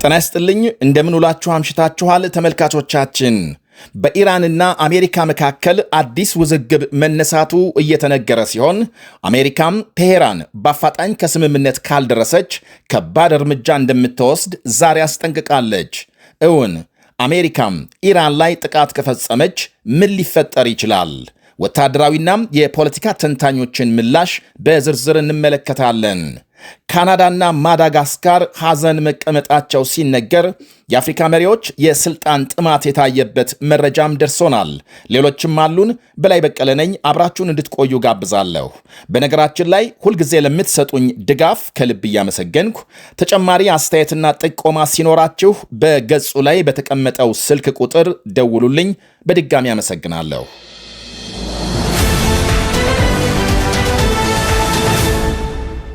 ጤና ይስጥልኝ እንደምን ውላችሁ አምሽታችኋል ተመልካቾቻችን። በኢራንና አሜሪካ መካከል አዲስ ውዝግብ መነሳቱ እየተነገረ ሲሆን አሜሪካም ቴሄራን በአፋጣኝ ከስምምነት ካልደረሰች ከባድ እርምጃ እንደምትወስድ ዛሬ አስጠንቅቃለች። እውን አሜሪካም ኢራን ላይ ጥቃት ከፈጸመች ምን ሊፈጠር ይችላል? ወታደራዊና የፖለቲካ ተንታኞችን ምላሽ በዝርዝር እንመለከታለን። ካናዳና ማዳጋስካር ሐዘን መቀመጣቸው ሲነገር የአፍሪካ መሪዎች የስልጣን ጥማት የታየበት መረጃም ደርሶናል። ሌሎችም አሉን። በላይ በቀለ ነኝ። አብራችሁን እንድትቆዩ ጋብዛለሁ። በነገራችን ላይ ሁልጊዜ ለምትሰጡኝ ድጋፍ ከልብ እያመሰገንኩ ተጨማሪ አስተያየትና ጥቆማ ሲኖራችሁ በገጹ ላይ በተቀመጠው ስልክ ቁጥር ደውሉልኝ። በድጋሚ አመሰግናለሁ።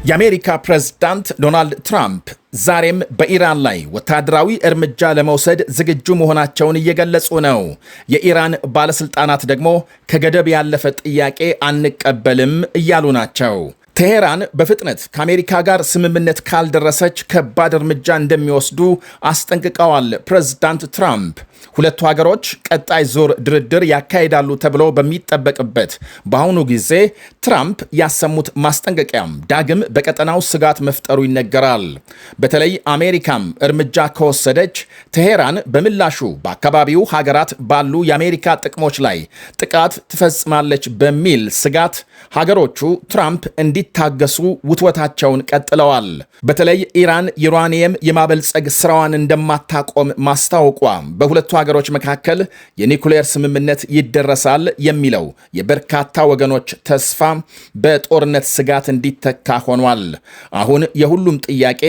የአሜሪካ ፕሬዝዳንት ዶናልድ ትራምፕ ዛሬም በኢራን ላይ ወታደራዊ እርምጃ ለመውሰድ ዝግጁ መሆናቸውን እየገለጹ ነው። የኢራን ባለስልጣናት ደግሞ ከገደብ ያለፈ ጥያቄ አንቀበልም እያሉ ናቸው። ቴሄራን በፍጥነት ከአሜሪካ ጋር ስምምነት ካልደረሰች ከባድ እርምጃ እንደሚወስዱ አስጠንቅቀዋል። ፕሬዝዳንት ትራምፕ ሁለቱ ሀገሮች ቀጣይ ዙር ድርድር ያካሂዳሉ ተብሎ በሚጠበቅበት በአሁኑ ጊዜ ትራምፕ ያሰሙት ማስጠንቀቂያም ዳግም በቀጠናው ስጋት መፍጠሩ ይነገራል። በተለይ አሜሪካም እርምጃ ከወሰደች ቴሄራን በምላሹ በአካባቢው ሀገራት ባሉ የአሜሪካ ጥቅሞች ላይ ጥቃት ትፈጽማለች በሚል ስጋት ሀገሮቹ ትራምፕ እንዲታገሱ ውትወታቸውን ቀጥለዋል። በተለይ ኢራን ዩራኒየም የማበልጸግ ስራዋን እንደማታቆም ማስታወቋ በሁለቱ ሀገሮች መካከል የኒኩሌር ስምምነት ይደረሳል የሚለው የበርካታ ወገኖች ተስፋ በጦርነት ስጋት እንዲተካ ሆኗል። አሁን የሁሉም ጥያቄ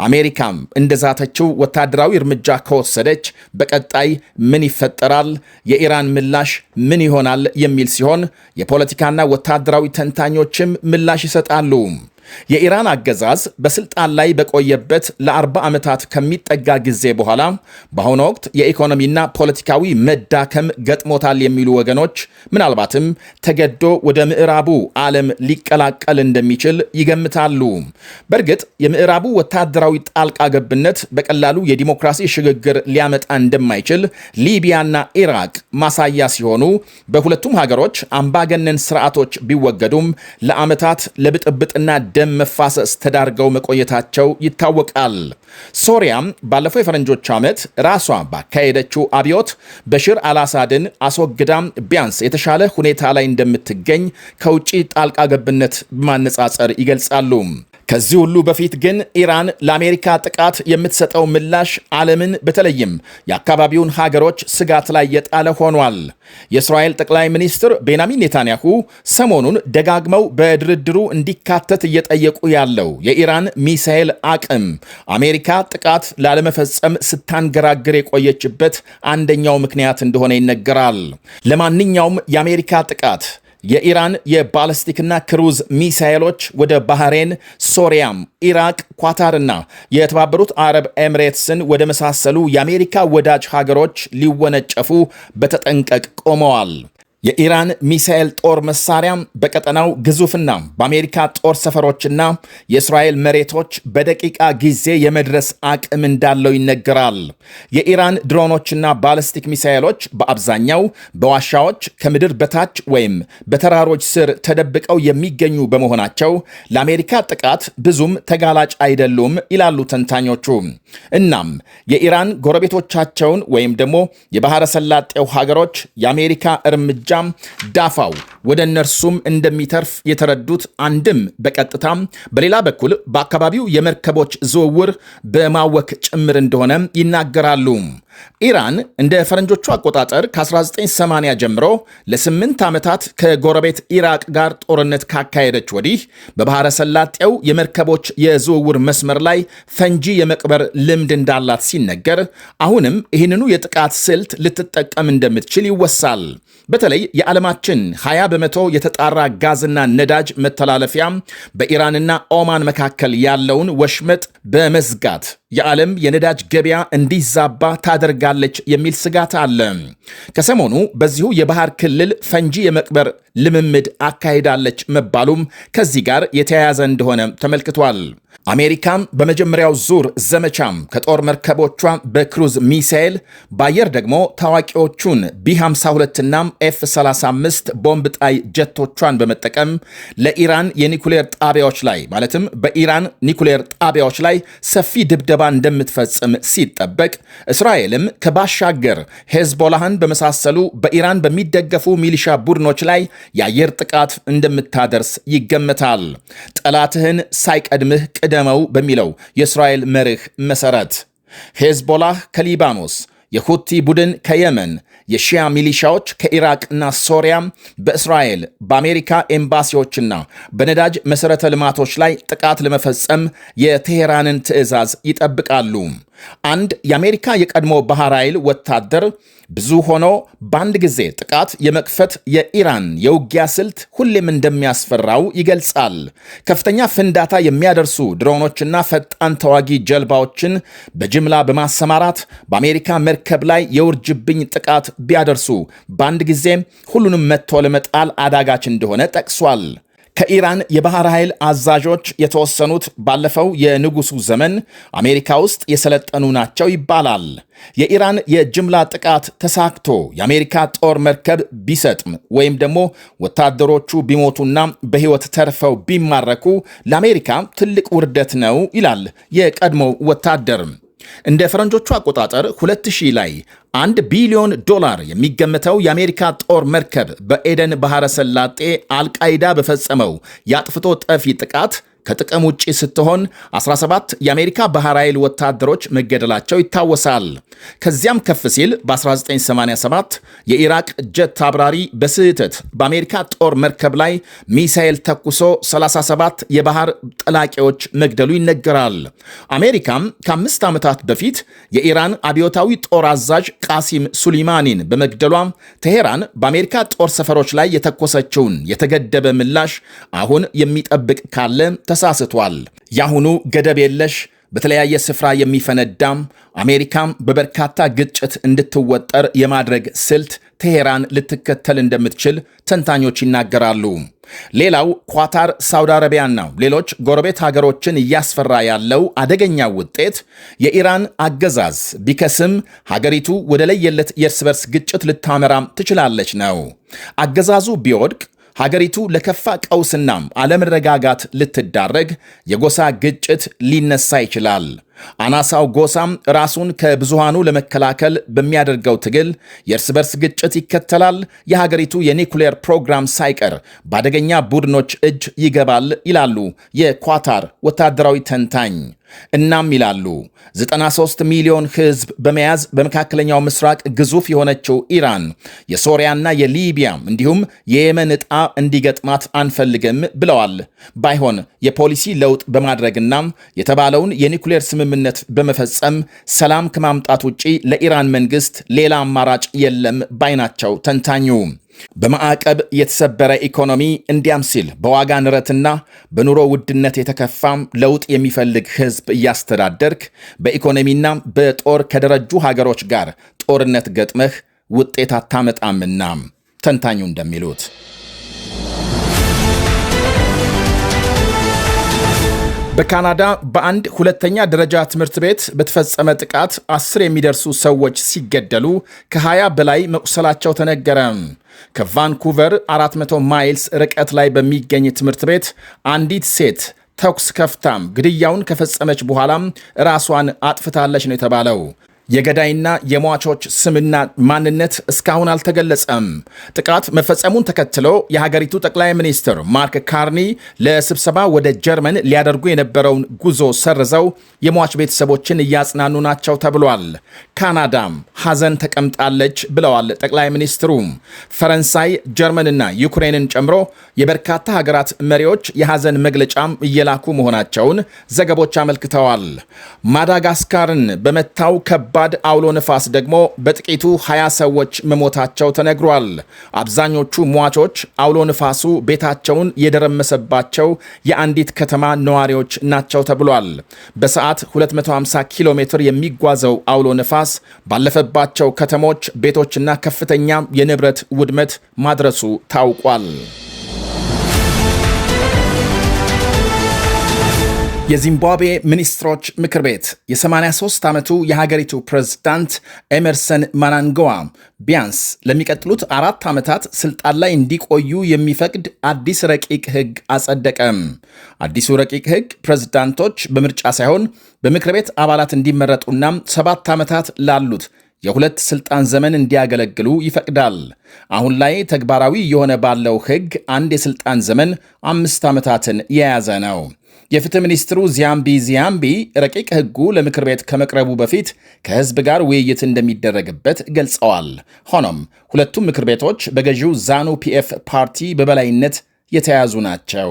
አሜሪካም እንደዛተችው ወታደራዊ እርምጃ ከወሰደች በቀጣይ ምን ይፈጠራል፣ የኢራን ምላሽ ምን ይሆናል የሚል ሲሆን የፖለቲካና ወታደራዊ ተንታኞችም ምላሽ ይሰጣሉ። የኢራን አገዛዝ በስልጣን ላይ በቆየበት ለ40 ዓመታት ከሚጠጋ ጊዜ በኋላ በአሁኑ ወቅት የኢኮኖሚና ፖለቲካዊ መዳከም ገጥሞታል የሚሉ ወገኖች ምናልባትም ተገዶ ወደ ምዕራቡ ዓለም ሊቀላቀል እንደሚችል ይገምታሉ። በእርግጥ የምዕራቡ ወታደራዊ ጣልቃ ገብነት በቀላሉ የዲሞክራሲ ሽግግር ሊያመጣ እንደማይችል ሊቢያና ኢራቅ ማሳያ ሲሆኑ በሁለቱም ሀገሮች አምባገነን ስርዓቶች ቢወገዱም ለዓመታት ለብጥብጥና ደም መፋሰስ ተዳርገው መቆየታቸው ይታወቃል። ሶሪያም ባለፈው የፈረንጆች ዓመት ራሷ ባካሄደችው አብዮት በሽር አልአሳድን አስወግዳም ቢያንስ የተሻለ ሁኔታ ላይ እንደምትገኝ ከውጭ ጣልቃ ገብነት በማነጻጸር ይገልጻሉ። ከዚህ ሁሉ በፊት ግን ኢራን ለአሜሪካ ጥቃት የምትሰጠው ምላሽ ዓለምን በተለይም የአካባቢውን ሀገሮች ስጋት ላይ የጣለ ሆኗል። የእስራኤል ጠቅላይ ሚኒስትር ቤንያሚን ኔታንያሁ ሰሞኑን ደጋግመው በድርድሩ እንዲካተት እየጠየቁ ያለው የኢራን ሚሳኤል አቅም አሜሪካ ጥቃት ላለመፈጸም ስታንገራግር የቆየችበት አንደኛው ምክንያት እንደሆነ ይነገራል። ለማንኛውም የአሜሪካ ጥቃት የኢራን የባለስቲክና ክሩዝ ሚሳኤሎች ወደ ባህሬን፣ ሶሪያም፣ ኢራቅ፣ ኳታርና የተባበሩት አረብ ኤምሬትስን ወደ መሳሰሉ የአሜሪካ ወዳጅ ሀገሮች ሊወነጨፉ በተጠንቀቅ ቆመዋል። የኢራን ሚሳኤል ጦር መሳሪያ በቀጠናው ግዙፍና በአሜሪካ ጦር ሰፈሮችና የእስራኤል መሬቶች በደቂቃ ጊዜ የመድረስ አቅም እንዳለው ይነገራል። የኢራን ድሮኖችና ባለስቲክ ሚሳኤሎች በአብዛኛው በዋሻዎች ከምድር በታች ወይም በተራሮች ስር ተደብቀው የሚገኙ በመሆናቸው ለአሜሪካ ጥቃት ብዙም ተጋላጭ አይደሉም ይላሉ ተንታኞቹ። እናም የኢራን ጎረቤቶቻቸውን ወይም ደግሞ የባህረ ሰላጤው ሀገሮች የአሜሪካ እርምጃ ዳፋው ወደ እነርሱም እንደሚተርፍ የተረዱት አንድም በቀጥታም በሌላ በኩል በአካባቢው የመርከቦች ዝውውር በማወክ ጭምር እንደሆነ ይናገራሉ። ኢራን እንደ ፈረንጆቹ አቆጣጠር ከ1980 ጀምሮ ለ8 ዓመታት ከጎረቤት ኢራቅ ጋር ጦርነት ካካሄደች ወዲህ በባህረ ሰላጤው የመርከቦች የዝውውር መስመር ላይ ፈንጂ የመቅበር ልምድ እንዳላት ሲነገር አሁንም ይህንኑ የጥቃት ስልት ልትጠቀም እንደምትችል ይወሳል። በተለይ የዓለማችን 20 በመቶ የተጣራ ጋዝና ነዳጅ መተላለፊያ በኢራንና ኦማን መካከል ያለውን ወሽመጥ በመዝጋት የዓለም የነዳጅ ገበያ እንዲዛባ ታደርጋለች የሚል ስጋት አለ። ከሰሞኑ በዚሁ የባህር ክልል ፈንጂ የመቅበር ልምምድ አካሂዳለች መባሉም ከዚህ ጋር የተያያዘ እንደሆነ ተመልክቷል። አሜሪካም በመጀመሪያው ዙር ዘመቻም ከጦር መርከቦቿ በክሩዝ ሚሳኤል በአየር ደግሞ ታዋቂዎቹን ቢ52 እና ኤፍ35 ቦምብ ጣይ ጀቶቿን በመጠቀም ለኢራን የኒኩሌር ጣቢያዎች ላይ ማለትም በኢራን ኒኩሌር ጣቢያዎች ላይ ሰፊ ድብደባ እንደምትፈጽም ሲጠበቅ፣ እስራኤልም ከባሻገር ሄዝቦላህን በመሳሰሉ በኢራን በሚደገፉ ሚሊሻ ቡድኖች ላይ የአየር ጥቃት እንደምታደርስ ይገመታል። ጠላትህን ሳይቀድምህ ቅደመው በሚለው የእስራኤል መርህ መሰረት ሄዝቦላህ ከሊባኖስ፣ የሁቲ ቡድን ከየመን፣ የሺያ ሚሊሻዎች ከኢራቅና ሶሪያ በእስራኤል በአሜሪካ ኤምባሲዎችና በነዳጅ መሠረተ ልማቶች ላይ ጥቃት ለመፈጸም የቴሄራንን ትዕዛዝ ይጠብቃሉ። አንድ የአሜሪካ የቀድሞ ባህር ኃይል ወታደር ብዙ ሆኖ በአንድ ጊዜ ጥቃት የመክፈት የኢራን የውጊያ ስልት ሁሌም እንደሚያስፈራው ይገልጻል። ከፍተኛ ፍንዳታ የሚያደርሱ ድሮኖችና ፈጣን ተዋጊ ጀልባዎችን በጅምላ በማሰማራት በአሜሪካ መርከብ ላይ የውርጅብኝ ጥቃት ቢያደርሱ በአንድ ጊዜ ሁሉንም መጥቶ ለመጣል አዳጋች እንደሆነ ጠቅሷል። ከኢራን የባህር ኃይል አዛዦች የተወሰኑት ባለፈው የንጉሱ ዘመን አሜሪካ ውስጥ የሰለጠኑ ናቸው ይባላል። የኢራን የጅምላ ጥቃት ተሳክቶ የአሜሪካ ጦር መርከብ ቢሰጥም ወይም ደግሞ ወታደሮቹ ቢሞቱና በሕይወት ተርፈው ቢማረኩ ለአሜሪካ ትልቅ ውርደት ነው ይላል የቀድሞው ወታደር። እንደ ፈረንጆቹ አቆጣጠር 2000 ላይ $1 ቢሊዮን የሚገመተው የአሜሪካ ጦር መርከብ በኤደን ባህረ ሰላጤ አልቃይዳ በፈጸመው የአጥፍቶ ጠፊ ጥቃት ከጥቅም ውጪ ስትሆን 17 የአሜሪካ ባህር ኃይል ወታደሮች መገደላቸው ይታወሳል። ከዚያም ከፍ ሲል በ1987 የኢራቅ ጀት አብራሪ በስህተት በአሜሪካ ጦር መርከብ ላይ ሚሳኤል ተኩሶ 37 የባህር ጠላቂዎች መግደሉ ይነገራል። አሜሪካም ከ5 ዓመታት በፊት የኢራን አብዮታዊ ጦር አዛዥ ቃሲም ሱሊማኒን በመግደሏ ቴሄራን በአሜሪካ ጦር ሰፈሮች ላይ የተኮሰችውን የተገደበ ምላሽ አሁን የሚጠብቅ ካለ ተሳስቷል። ያሁኑ ገደብ የለሽ በተለያየ ስፍራ የሚፈነዳም አሜሪካም በበርካታ ግጭት እንድትወጠር የማድረግ ስልት ቴሄራን ልትከተል እንደምትችል ተንታኞች ይናገራሉ። ሌላው ኳታር፣ ሳውዲ አረቢያና ሌሎች ጎረቤት ሀገሮችን እያስፈራ ያለው አደገኛ ውጤት የኢራን አገዛዝ ቢከስም ሀገሪቱ ወደ ለየለት የእርስ በርስ ግጭት ልታመራም ትችላለች ነው። አገዛዙ ቢወድቅ ሀገሪቱ ለከፋ ቀውስና አለመረጋጋት ልትዳረግ፣ የጎሳ ግጭት ሊነሳ ይችላል። አናሳው ጎሳም ራሱን ከብዙሃኑ ለመከላከል በሚያደርገው ትግል የእርስ በርስ ግጭት ይከተላል። የሀገሪቱ የኒኩሌር ፕሮግራም ሳይቀር በአደገኛ ቡድኖች እጅ ይገባል ይላሉ የኳታር ወታደራዊ ተንታኝ። እናም ይላሉ 93 ሚሊዮን ሕዝብ በመያዝ በመካከለኛው ምስራቅ ግዙፍ የሆነችው ኢራን የሶሪያና የሊቢያ እንዲሁም የየመን ዕጣ እንዲገጥማት አንፈልግም ብለዋል። ባይሆን የፖሊሲ ለውጥ በማድረግና የተባለውን የኒኩሌር ስምምነት በመፈጸም ሰላም ከማምጣት ውጪ ለኢራን መንግስት ሌላ አማራጭ የለም ባይናቸው ተንታኙ። በማዕቀብ የተሰበረ ኢኮኖሚ እንዲያም ሲል በዋጋ ንረትና በኑሮ ውድነት የተከፋም ለውጥ የሚፈልግ ህዝብ እያስተዳደርክ በኢኮኖሚና በጦር ከደረጁ ሀገሮች ጋር ጦርነት ገጥመህ ውጤት አታመጣምና ተንታኙ እንደሚሉት በካናዳ በአንድ ሁለተኛ ደረጃ ትምህርት ቤት በተፈጸመ ጥቃት 10 የሚደርሱ ሰዎች ሲገደሉ ከ20 በላይ መቁሰላቸው ተነገረ። ከቫንኩቨር 400 ማይልስ ርቀት ላይ በሚገኝ ትምህርት ቤት አንዲት ሴት ተኩስ ከፍታም ግድያውን ከፈጸመች በኋላም ራሷን አጥፍታለች ነው የተባለው። የገዳይና የሟቾች ስምና ማንነት እስካሁን አልተገለጸም። ጥቃት መፈጸሙን ተከትሎ የሀገሪቱ ጠቅላይ ሚኒስትር ማርክ ካርኒ ለስብሰባ ወደ ጀርመን ሊያደርጉ የነበረውን ጉዞ ሰርዘው የሟች ቤተሰቦችን እያጽናኑ ናቸው ተብሏል። ካናዳም ሐዘን ተቀምጣለች ብለዋል ጠቅላይ ሚኒስትሩ። ፈረንሳይ፣ ጀርመንና ዩክሬንን ጨምሮ የበርካታ ሀገራት መሪዎች የሐዘን መግለጫም እየላኩ መሆናቸውን ዘገቦች አመልክተዋል። ማዳጋስካርን በመታው ከባድ አውሎ ነፋስ ደግሞ በጥቂቱ 20 ሰዎች መሞታቸው ተነግሯል። አብዛኞቹ ሟቾች አውሎ ነፋሱ ቤታቸውን የደረመሰባቸው የአንዲት ከተማ ነዋሪዎች ናቸው ተብሏል። በሰዓት 250 ኪሎ ሜትር የሚጓዘው አውሎ ነፋስ ባለፈባቸው ከተሞች ቤቶችና ከፍተኛ የንብረት ውድመት ማድረሱ ታውቋል። የዚምባብዌ ሚኒስትሮች ምክር ቤት የ83 ዓመቱ የሀገሪቱ ፕሬዝዳንት ኤመርሰን ማናንጋዋ ቢያንስ ለሚቀጥሉት 4 ዓመታት ስልጣን ላይ እንዲቆዩ የሚፈቅድ አዲስ ረቂቅ ሕግ አጸደቀም። አዲሱ ረቂቅ ሕግ ፕሬዝዳንቶች በምርጫ ሳይሆን በምክር ቤት አባላት እንዲመረጡና 7 ዓመታት ላሉት የሁለት ስልጣን ዘመን እንዲያገለግሉ ይፈቅዳል። አሁን ላይ ተግባራዊ የሆነ ባለው ሕግ አንድ የስልጣን ዘመን 5 ዓመታትን የያዘ ነው። የፍትህ ሚኒስትሩ ዚያምቢ ረቂቅ ሕጉ ለምክር ቤት ከመቅረቡ በፊት ከህዝብ ጋር ውይይት እንደሚደረግበት ገልጸዋል። ሆኖም ሁለቱም ምክር ቤቶች በገዢው ዛኑ ፒኤፍ ፓርቲ በበላይነት የተያዙ ናቸው።